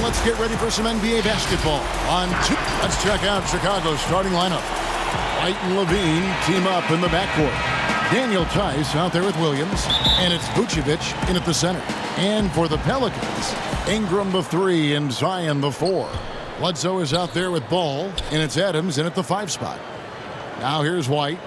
And let's get ready for some NBA basketball. On two, let's check out Chicago's starting lineup. White and Levine team up in the backcourt. Daniel Tice out there with Williams. And it's Vucevic in at the center. And for the Pelicans, Ingram the 3 and Zion the 4. Bledsoe is out there with Ball. And it's Adams in at the 5 spot. Now here's White.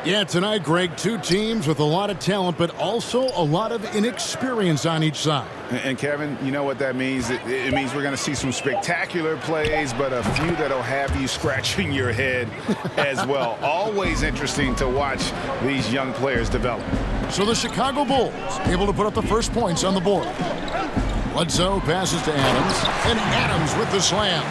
Yeah, tonight, Greg, two teams with a lot of talent, but also a lot of inexperience on each side. And Kevin, you know what that means? It means we're going to see some spectacular plays, but a few that'll have you scratching your head as well. Always interesting to watch these young players develop. So the Chicago Bulls able to put up the first points on the board. Bledsoe passes to Adams, and Adams with the slam.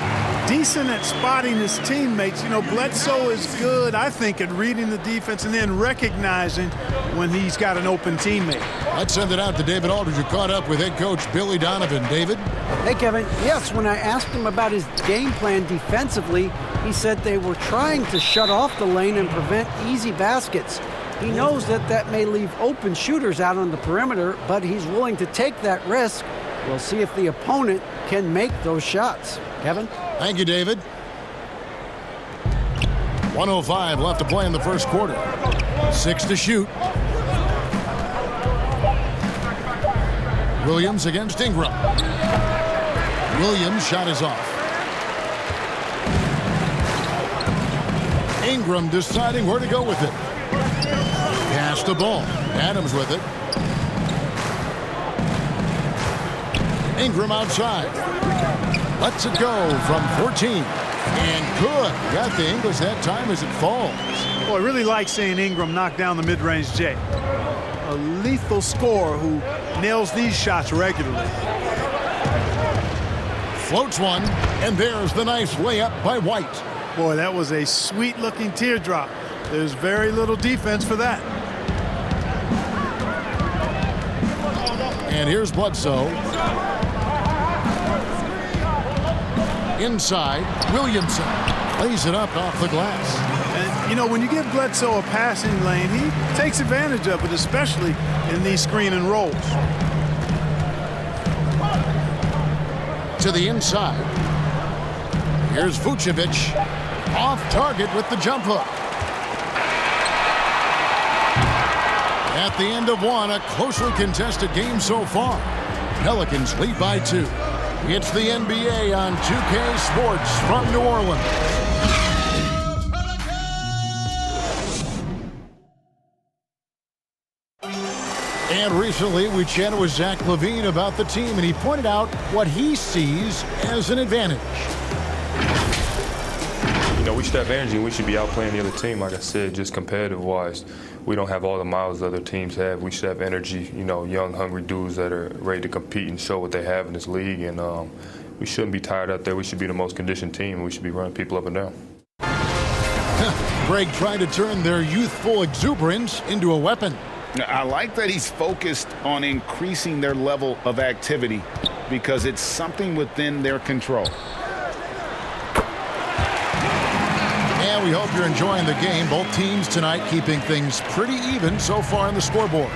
Decent at spotting his teammates. You know, Bledsoe is good, I think, at reading the defense and then recognizing when he's got an open teammate. Let's send it out to David Aldridge, who caught up with head coach Billy Donovan. David? Hey, Kevin. Yes, when I asked him about his game plan defensively, he said they were trying to shut off the lane and prevent easy baskets. He knows that that may leave open shooters out on the perimeter, but he's willing to take that risk. We'll see if the opponent can make those shots. Kevin? Thank you, David. 1:05 left to play in the first quarter. 6 to shoot. Williams against Ingram. Williams' shot is off. Ingram deciding where to go with it. Pass the ball. Adams with it. Ingram outside. Lets it go from 14. And good. Got the English that time as it falls. Boy, I really like seeing Ingram knock down the mid-range J. A lethal scorer who nails these shots regularly. Floats one, and there's the nice layup by White. Boy, that was a sweet-looking teardrop. There's very little defense for that. And here's Bledsoe. Inside, Williamson lays it up off the glass. And, you know, when you give Bledsoe a passing lane, he takes advantage of it, especially in these screen and rolls. To the inside. Here's Vucevic. Off target with the jump hook. At the end of one, a closely contested game so far. Pelicans lead by 2. It's the NBA on 2K Sports from New Orleans. And recently we chatted with Zach LaVine about the team, and he pointed out what he sees as an advantage. You know, we should have energy and we should be outplaying the other team. Like I said, just competitive-wise, we don't have all the miles other teams have. We should have energy, you know, young, hungry dudes that are ready to compete and show what they have in this league. And we shouldn't be tired out there. We should be the most conditioned team. We should be running people up and down. Greg trying to turn their youthful exuberance into a weapon. I like that he's focused on increasing their level of activity because it's something within their control. And we hope you're enjoying the game. Both teams tonight keeping things pretty even so far on the scoreboard.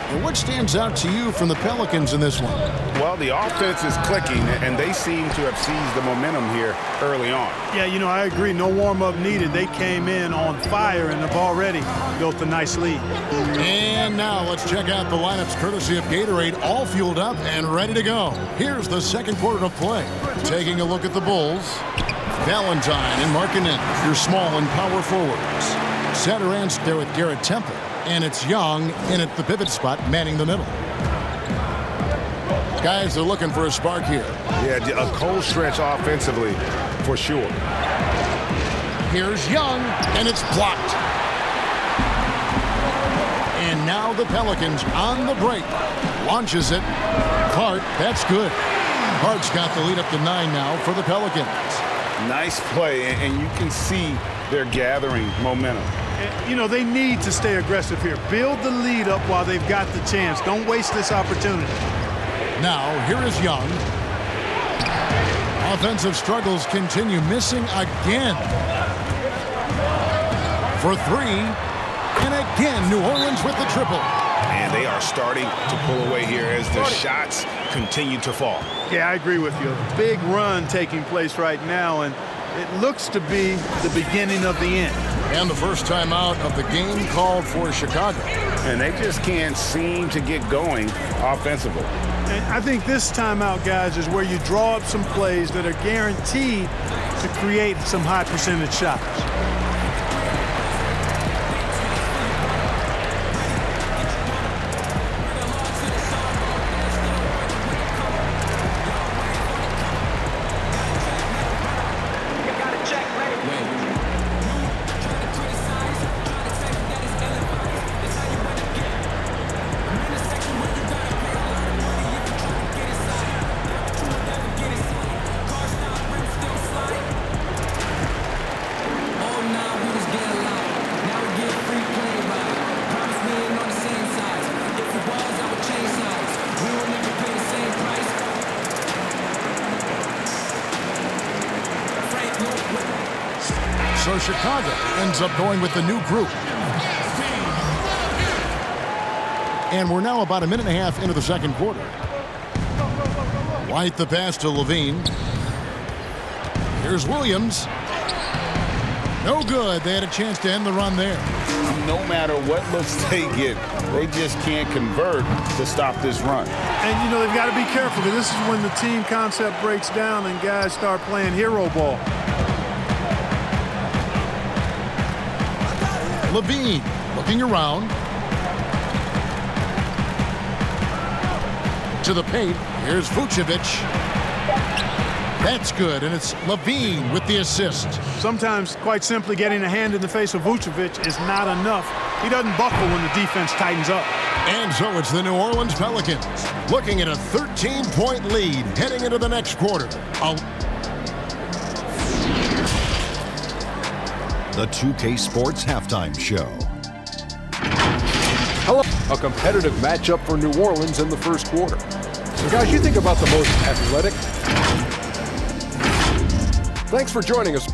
And what stands out to you from the Pelicans in this one? Well, the offense is clicking, and they seem to have seized the momentum here early on. Yeah, you know, I agree. No warm-up needed. They came in on fire and have already built a nice lead. And now let's check out the lineups courtesy of Gatorade, all fueled up and ready to go. Here's the second quarter of play. Taking a look at the Bulls. Valentine and Markkanen, your small and power forwards. Satoransk there with Garrett Temple. And it's Young in at the pivot spot, manning the middle. Guys are looking for a spark here. Yeah, a cold stretch offensively, for sure. Here's Young, and it's blocked. And now the Pelicans on the break. Launches it. Hart, that's good. Hart's got the lead up to 9 now for the Pelicans. Nice play, and you can see they're gathering momentum. You know, they need to stay aggressive here. Build the lead up while they've got the chance. Don't waste this opportunity. Now, here is Young. Offensive struggles continue, missing again. For 3. And again, New Orleans with the triple. And they are starting to pull away here as the shots continue to fall. Yeah, I agree with you. A big run taking place right now, and it looks to be the beginning of the end. And the first timeout of the game called for Chicago. And they just can't seem to get going offensively. And I think this timeout, guys, is where you draw up some plays that are guaranteed to create some high percentage shots. So Chicago ends up going with the new group. And we're now about a minute and a half into the second quarter. White the pass to Levine. Here's Williams. No good. They had a chance to end the run there. No matter what looks they get, they just can't convert to stop this run. And, you know, they've got to be careful, because this is when the team concept breaks down and guys start playing hero ball. Levine looking around. To the paint. Here's Vucevic. That's good, and it's Levine with the assist. Sometimes, quite simply, getting a hand in the face of Vucevic is not enough. He doesn't buckle when the defense tightens up. And so it's the New Orleans Pelicans looking at a 13-point lead heading into the next quarter. The 2K Sports Halftime Show. Hello. A competitive matchup for New Orleans in the first quarter. So guys, you think about the most athletic. Thanks for joining us.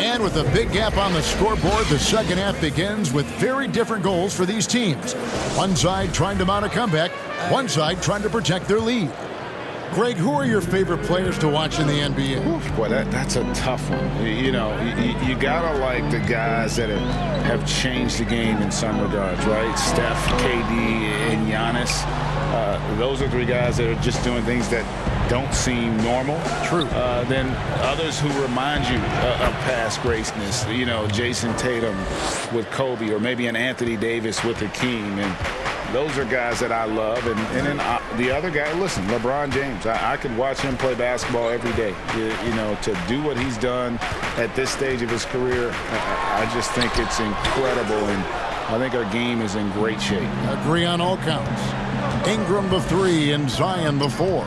And with a big gap on the scoreboard, the second half begins with very different goals for these teams. One side trying to mount a comeback, one side trying to protect their lead. Greg, who are your favorite players to watch in the NBA? Oof, boy, that's a tough one. You know, you gotta like the guys that have changed the game in some regards, right? Steph, KD, and Giannis. Those are three guys that are just doing things that don't seem normal. True. Then others who remind you of past greatness. You know, Jason Tatum with Kobe, or maybe an Anthony Davis with Hakeem. And those are guys that I love. And then the other guy, listen, LeBron James. I could watch him play basketball every day. You know, to do what he's done at this stage of his career, I just think it's incredible. And I think our game is in great shape. Agree on all counts. Ingram the 3 and Zion the 4.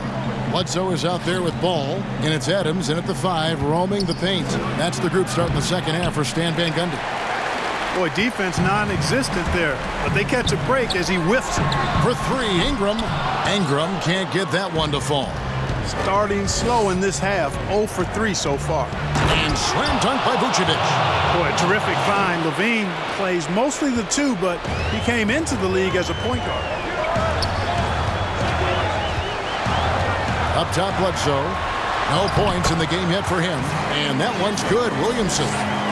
Bledsoe is out there with ball, and it's Adams in at the 5, roaming the paint. That's the group starting the second half for Stan Van Gundy. Boy, defense non-existent there, but they catch a break as he whiffs it. For 3, Ingram. Ingram can't get that one to fall. Starting slow in this half, 0 for 3 so far. And slam dunk by Vucevic. Boy, a terrific find. Levine plays mostly the 2, but he came into the league as a point guard. Up top, Bledsoe. No points in the game yet for him. And that one's good. Williamson.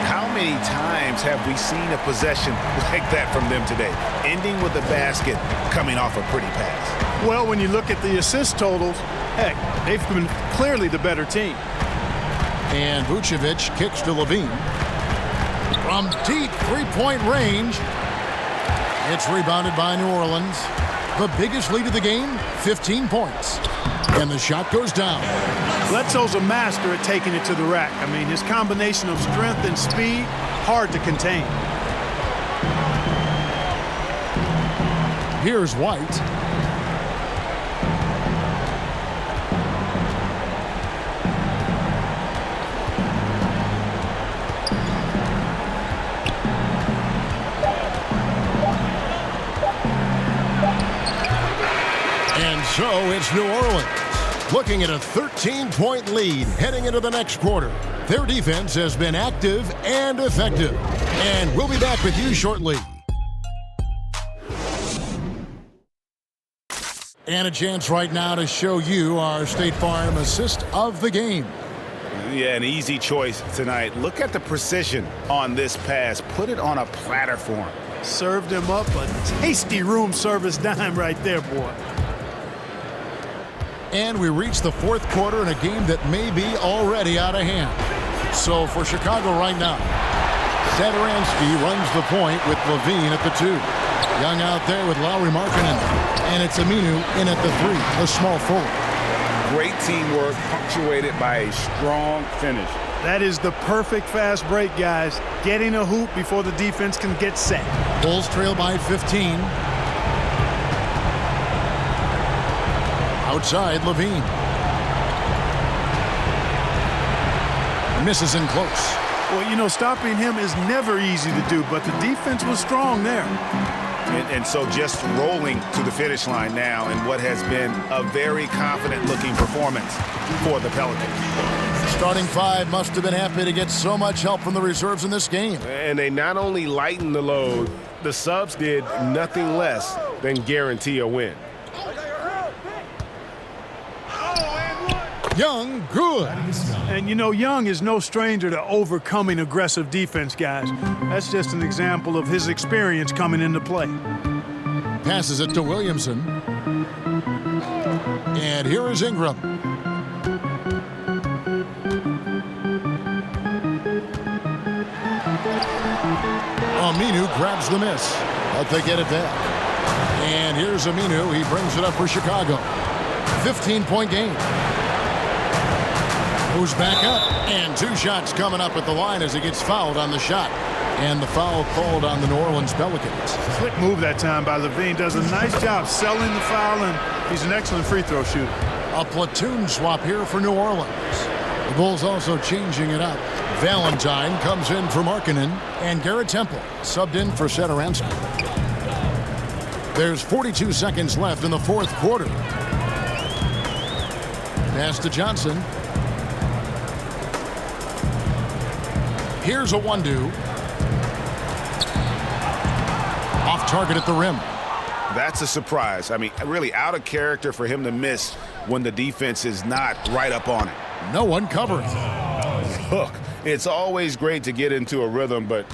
How many times have we seen a possession like that from them today? Ending with a basket, coming off a pretty pass. Well, when you look at the assist totals, heck, they've been clearly the better team. And Vucevic kicks to Levine. From deep three-point range. It's rebounded by New Orleans. The biggest lead of the game, 15 points. And the shot goes down. Bledsoe's a master at taking it to the rack. I mean, his combination of strength and speed, hard to contain. Here's White. And so it's New Orleans looking at a 13-point lead heading into the next quarter. Their defense has been active and effective. And we'll be back with you shortly. And a chance right now to show you our State Farm assist of the game. Yeah, an easy choice tonight. Look at the precision on this pass. Put it on a platter for him. Served him up a tasty room service dime right there, boy. And we reach the fourth quarter in a game that may be already out of hand. So for Chicago right now, Satoransky runs the point with Levine at the 2. Young out there with Lowry Markkanen. And it's Aminu in at the 3, a small forward. Great teamwork punctuated by a strong finish. That is the perfect fast break, guys. Getting a hoop before the defense can get set. Bulls trail by 15. Outside, Levine. Misses in close. Well, you know, stopping him is never easy to do, but the defense was strong there. And so just rolling to the finish line now in what has been a very confident-looking performance for the Pelicans. Starting 5 must have been happy to get so much help from the reserves in this game. And they not only lightened the load, the subs did nothing less than guarantee a win. Young, good. And, you know, Young is no stranger to overcoming aggressive defense, guys. That's just an example of his experience coming into play. Passes it to Williamson. And here is Ingram. Aminu grabs the miss, but they get it back. And here's Aminu. He brings it up for Chicago. 15-point game. Moves back up, and 2 shots coming up at the line as he gets fouled on the shot. And the foul called on the New Orleans Pelicans. Quick move that time by Levine. Does a nice job selling the foul, and he's an excellent free throw shooter. A platoon swap here for New Orleans. The Bulls also changing it up. Valentine comes in for Markkanen, and Garrett Temple subbed in for Satoransky. There's 42 seconds left in the fourth quarter. Pass to Johnson. Here's a 1-2. Off target at the rim. That's a surprise. I mean, really out of character for him to miss when the defense is not right up on it. No one covering. Look, it's always great to get into a rhythm, but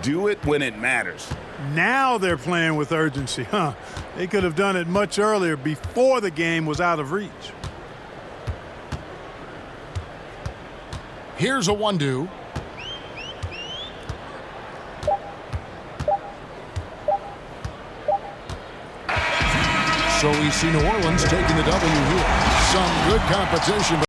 do it when it matters. Now they're playing with urgency, huh? They could have done it much earlier before the game was out of reach. Here's a 1-2. So we see New Orleans taking the W here. Some good competition.